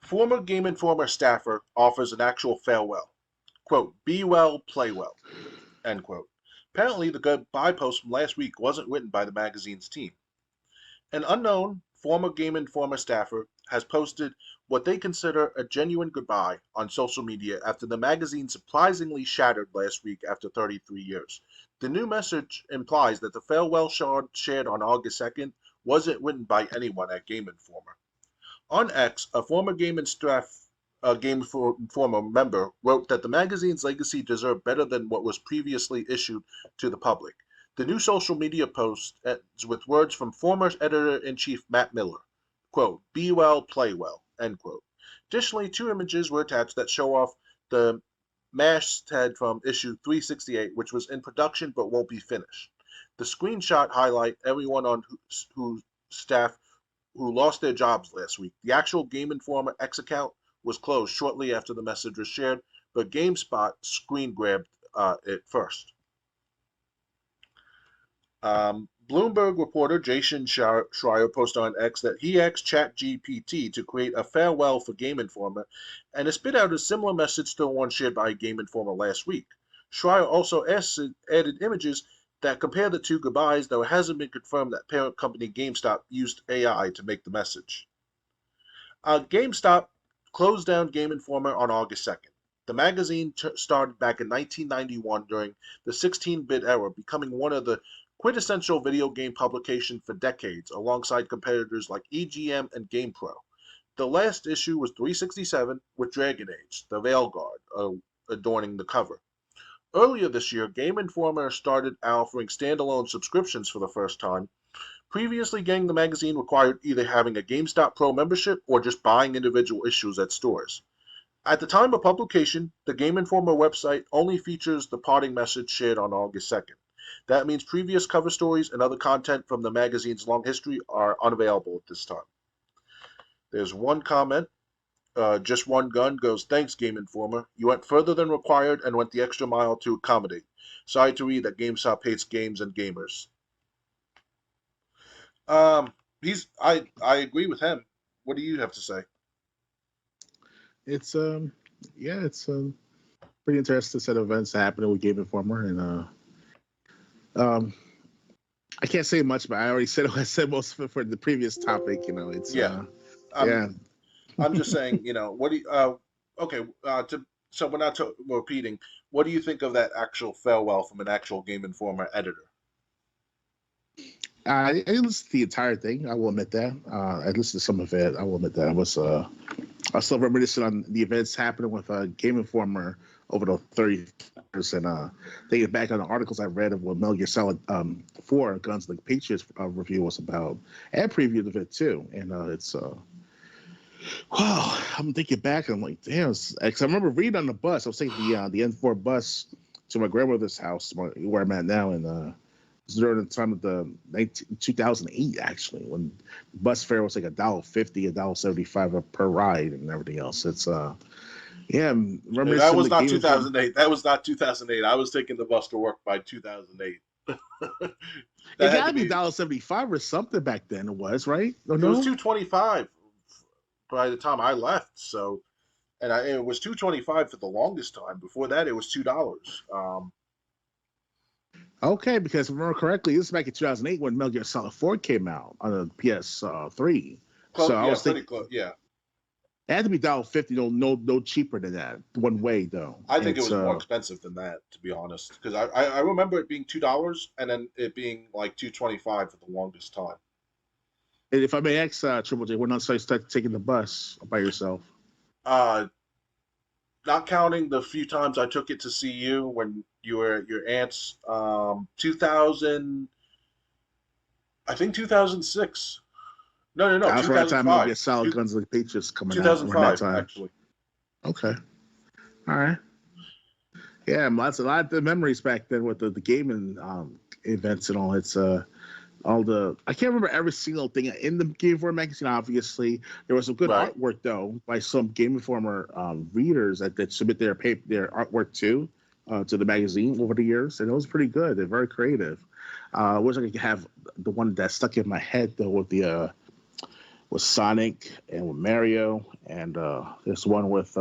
Former Game Informer staffer offers an actual farewell. Quote, be well, play well, end quote. Apparently, the goodbye post from last week wasn't written by the magazine's team. An unknown former Game Informer staffer has posted what they consider a genuine goodbye on social media after the magazine surprisingly shattered last week after 33 years. The new message implies that the farewell shard shared on August 2nd wasn't written by anyone at Game Informer. On X, a former Game Informer member wrote that the magazine's legacy deserved better than what was previously issued to the public. The new social media post ends with words from former editor-in-chief Matt Miller, quote, be well, play well, end quote. Additionally, two images were attached that show off the masthead from issue 368, which was in production but won't be finished. The screenshot highlight everyone on whose staff who lost their jobs last week. The actual Game Informer X account was closed shortly after the message was shared, but GameSpot screen grabbed it first. Bloomberg reporter Jason Schreier posted on X that he asked ChatGPT to create a farewell for Game Informer, and it spit out a similar message to the one shared by Game Informer last week. Schreier also added images that compare the two goodbyes, though it hasn't been confirmed that parent company GameStop used AI to make the message. GameStop closed down Game Informer on August 2nd. The magazine started back in 1991 during the 16-bit era, becoming one of the quintessential video game publications for decades, alongside competitors like EGM and GamePro. The last issue was 367 with Dragon Age, the Veilguard, adorning the cover. Earlier this year, Game Informer started offering standalone subscriptions for the first time. Previously, getting the magazine required either having a GameStop Pro membership or just buying individual issues at stores. At the time of publication, the Game Informer website only features the parting message shared on August 2nd. That means previous cover stories and other content from the magazine's long history are unavailable at this time. There's one comment. Just One Gun goes, thanks, Game Informer. You went further than required and went the extra mile to accommodate. Sorry to read that GameStop hates games and gamers. I agree with him. What do you have to say? It's it's pretty interesting set of events happening with Game Informer, and I can't say much, but I already said I said most of it for the previous topic. It's yeah. I'm just saying, what do you, okay, so we're not repeating. What do you think of that actual farewell from an actual Game Informer editor? I didn't listen to the entire thing. I will admit that. I listened to some of it. I will admit that. I was still reminiscing on the events happening with Game Informer over the 30 years, and thinking back on the articles I read of what Metal Gear Solid 4 Guns Like Patriots review was about, and previewed of it too. And it's wow, I'm thinking back, and I'm like, damn. Because I remember reading on the bus. I was taking the N4 bus to my grandmother's house, where I'm at now, and it was during the time of the 2008, actually, when bus fare was like $1.50, $1.75 per ride, and everything else. It's remember that was not 2008. That was not 2008. I was taking the bus to work by 2008. It gotta be $1.75 or something back then. It was, right? It was $2.25 by the time I left. So, and it was $2.25 for the longest time. Before that, it was $2. Okay, because if I remember correctly, this is back in 2008 when Metal Gear Solid 4 came out on the PS3. So I was thinking, yeah. It had to be $1.50, no cheaper than that. One way though. I think it was more expensive than that, to be honest, because I remember it being $2 and then it being like $2.25 for the longest time. And if I may ask, Triple J, when did you start taking the bus by yourself? Not counting the few times I took it to see you when you were at your aunt's. 2000, I think 2006. No. That's right time Metal Gear Solid Guns Like Patriots coming out. 2005, actually. Okay. All right. Yeah, a lot of the memories back then with the gaming events and all. It's I can't remember every single thing in the Game Informer magazine. Obviously, there was some good artwork though by some Game Informer readers that submit their artwork to the magazine over the years, and it was pretty good. They're very creative. I wish I could have the one that stuck in my head though with the with Sonic and with Mario, and there's one with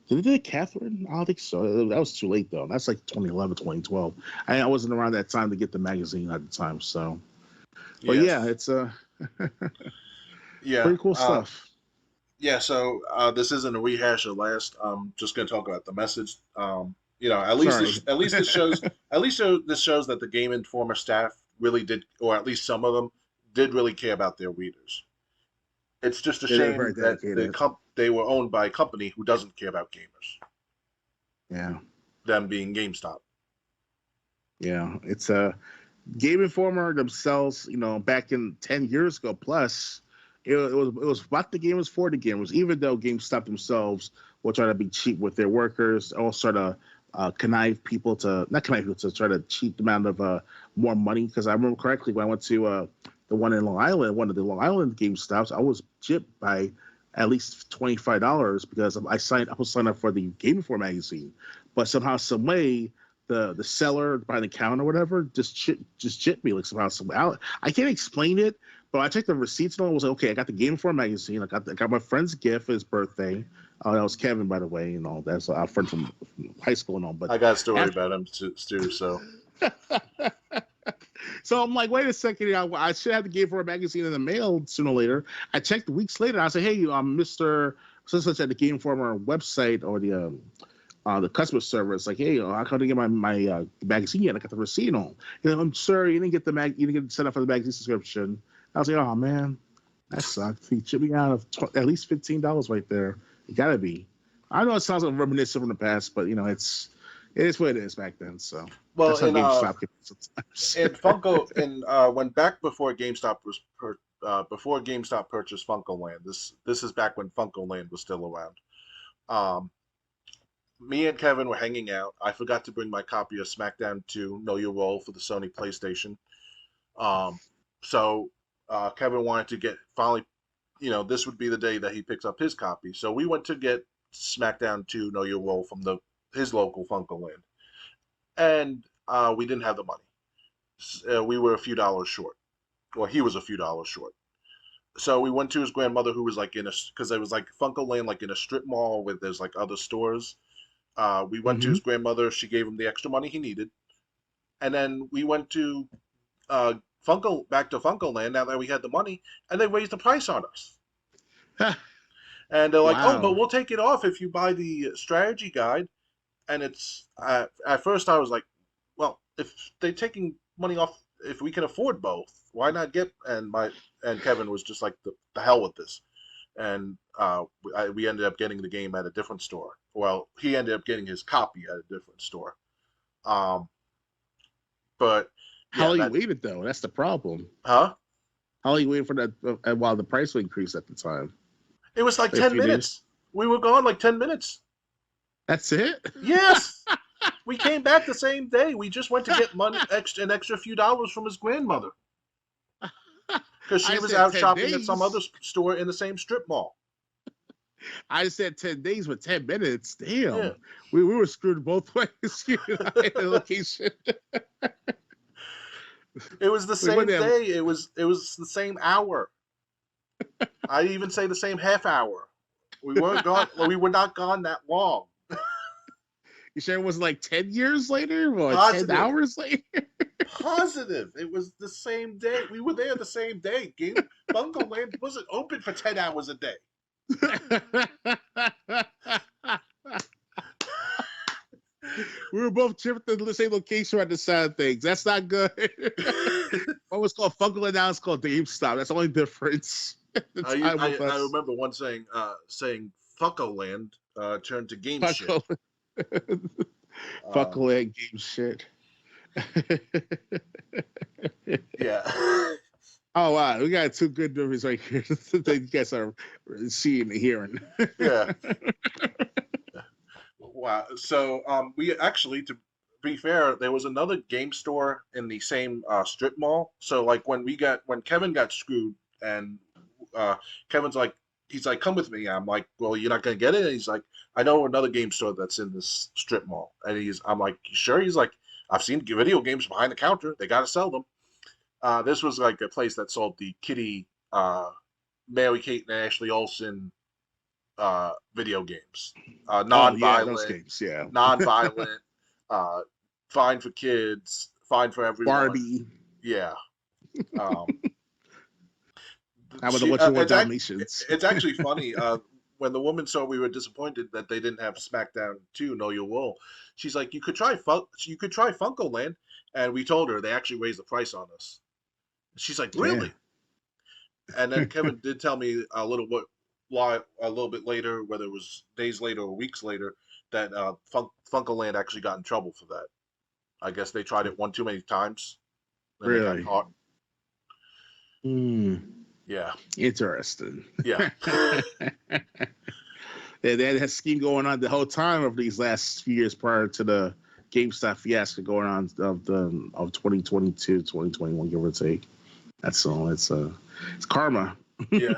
did they do Catherine? I don't think so. That was too late though. That's like 2011, 2012. I wasn't around that time to get the magazine at the time. So, but yeah, Yes. it's Yeah. pretty cool stuff. Yeah. So this isn't a rehash of last. I'm just going to talk about the message. At least Sorry. this shows that the Game Informer staff really did, or at least some of them did really care about their readers. It's just a They're very shame that dedicated. they were owned by a company who doesn't care about gamers. Yeah. Them being GameStop. Yeah. It's a Game Informer themselves, back in 10 years ago plus, it was what the game was for the gamers, even though GameStop themselves will try to be cheap with their workers, or sort of connive people to, not connive people, to try to cheat them out of more money. Because I remember correctly when I went to the one in Long Island, one of the Long Island GameStops, I was gypped by at least $25 because I was signed up for the Game Informer magazine, but somehow, some way, the seller behind the counter or whatever just chipped me like somehow. I can't explain it, but I checked the receipts and all. I was like, okay, I got the Game Informer magazine. I got my friend's gift for his birthday. That was Kevin, by the way, and all. That's our friend from high school and all. But I got a story after, about him, Stu. So so I'm like, wait a second, I should have the Game Informer magazine in the mail sooner or later. I checked weeks later. I said, hey, Mr. Such at the Game Informer website or the customer service, like, hey, I couldn't get my magazine yet. I got the receipt on. I'm sorry, you didn't get you didn't get set up for the magazine subscription. I was like, oh man, that sucked. He chipped me out of at least $15 right there. It gotta be. I know it sounds like reminiscent from the past, but it is what it is back then. So well, that's how GameStop can be sometimes. in Funko, when back before GameStop before GameStop purchased Funko Land. This is back when Funko Land was still around. Um, Me and Kevin were hanging out. I forgot to bring my copy of SmackDown 2 Know Your Role for the Sony PlayStation. So Kevin wanted to get finally, this would be the day that he picks up his copy. So we went to get SmackDown 2 Know Your Role from his local Funko Land, and we didn't have the money. We were a few dollars short. Well, he was a few dollars short. So we went to his grandmother, who was like because it was like Funko Land, like in a strip mall where there's like other stores. We went to Mm-hmm. his grandmother. She gave him the extra money he needed, and then we went to uh, back to Funko Land. Now that we had the money, and they raised the price on us. And they're like, "Oh, but Wow. we'll take it off if you buy the strategy guide." And it's at first I was like, "Well, if they're taking money off, if we can afford both, why not get?" And Kevin was just like, "The hell with this." And we ended up getting the game at a different store. Well, he ended up getting his copy at a different store. Um, but How yeah, long you waited though? That's the problem. huh? How long you waited for that? While the price will increase at the time, It was like like a 10 few days. minutes. We were gone like 10 minutes. That's it. Yes. We came back the same day. We just went to get an extra few dollars from his grandmother because she I was said out 10 shopping at some other days. store in the same strip mall. I said 10 days with 10 minutes. Yeah. Damn. We were screwed both ways. In the location. It was the We went same there. day. It was the same hour. I even say the same half hour. We weren't gone. We were not gone that long. You sure it was like 10 years later or 10 Positive. hours later? Positive. It was the same day. We were there the same day. Bungo Land wasn't open for 10 hours a day. We were both tripped to the same location at the side of things. That's not good. What was called Funko, now it's called GameStop. That's the only difference. The time with I us. remember one saying Fucko Land turned to game shit. Funko. Um, Funko and game shit. yeah. Oh wow, we got two good movies right here that you guys are seeing and hearing. Yeah. Wow. So we actually, to be fair, there was another game store in the same strip mall. So like when Kevin got screwed, and Kevin's like, he's like, come with me. I'm like, well, you're not gonna get it. And he's like, I know another game store that's in this strip mall. And I'm like, you sure? He's like, I've seen video games behind the counter. They gotta sell them. This was like a place that sold the kitty Mary-Kate and Ashley Olsen video games. Oh yeah, those Non-violent, games. Yeah, non-violent, fine for kids, fine for everyone. Barbie. Yeah. Um, How about the she, What You Want it's, Dalmatians? it's actually funny. When the woman saw we were disappointed that they didn't have SmackDown 2, Know Your Role, she's like, you could try Funko Land, and we told her they actually raised the price on us. She's like, Yeah. really? And then Kevin did tell me a little bit later, whether it was days later or weeks later, that Funko Land actually got in trouble for that. I guess they tried it one too many times, and they got Really? caught. Hmm. Yeah, Interesting. yeah. They had a scheme going on the whole time of these last few years prior to the GameStop fiasco going on of 2022, 2021, give or take. That's all. It's karma. Yeah.